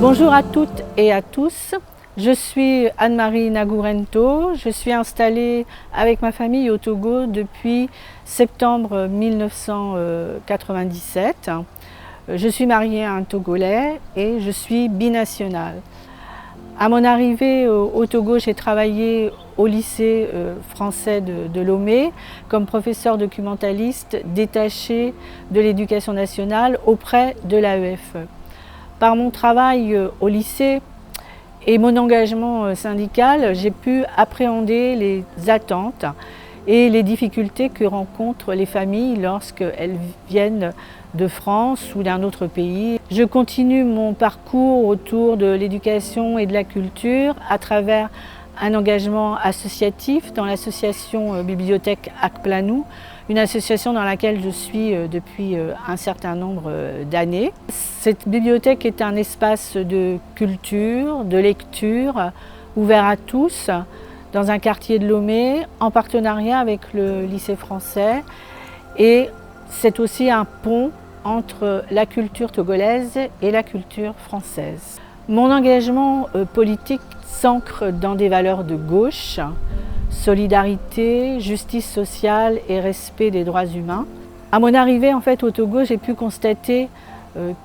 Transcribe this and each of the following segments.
Bonjour à toutes et à tous, je suis Anne-Marie Nagourento, je suis installée avec ma famille au Togo depuis septembre 1997. Je suis mariée à un Togolais et je suis binationale. À mon arrivée au Togo, j'ai travaillé au lycée français de Lomé comme professeur documentaliste détaché de l'éducation nationale auprès de l'AEFE. Par mon travail au lycée et mon engagement syndical, j'ai pu appréhender les attentes et les difficultés que rencontrent les familles lorsqu'elles viennent de France ou d'un autre pays. Je continue mon parcours autour de l'éducation et de la culture à travers un engagement associatif dans l'association Bibliothèque Akplanou, une association dans laquelle je suis depuis un certain nombre d'années. Cette bibliothèque est un espace de culture, de lecture, ouvert à tous, dans un quartier de Lomé, en partenariat avec le lycée français. Et c'est aussi un pont entre la culture togolaise et la culture française. Mon engagement politique s'ancre dans des valeurs de gauche, solidarité, justice sociale et respect des droits humains. À mon arrivée au Togo, j'ai pu constater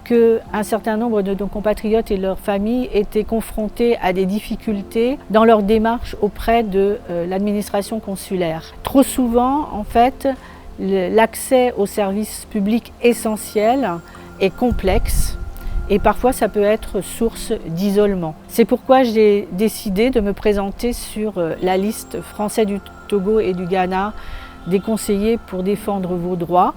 qu'un certain nombre de nos compatriotes et leurs familles étaient confrontés à des difficultés dans leur démarche auprès de l'administration consulaire. Trop souvent, l'accès aux services publics essentiels est complexe et parfois ça peut être source d'isolement. C'est pourquoi j'ai décidé de me présenter sur la liste Français du Togo et du Ghana des conseillers pour défendre vos droits,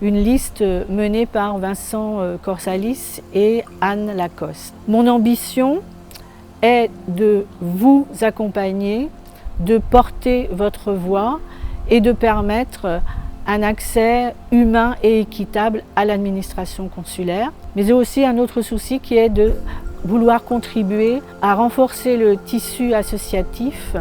une liste menée par Vincent Corsalis et Anne Lacoste. Mon ambition est de vous accompagner, de porter votre voix et de permettre un accès humain et équitable à l'administration consulaire. Mais j'ai aussi un autre souci qui est de vouloir contribuer à renforcer le tissu associatif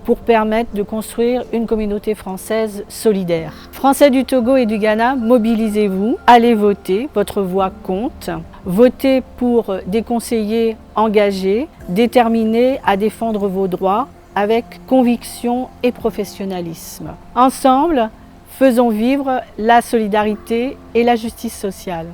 pour permettre de construire une communauté française solidaire. Français du Togo et du Ghana, mobilisez-vous, allez voter, votre voix compte. Votez pour des conseillers engagés, déterminés à défendre vos droits avec conviction et professionnalisme. Ensemble, faisons vivre la solidarité et la justice sociale.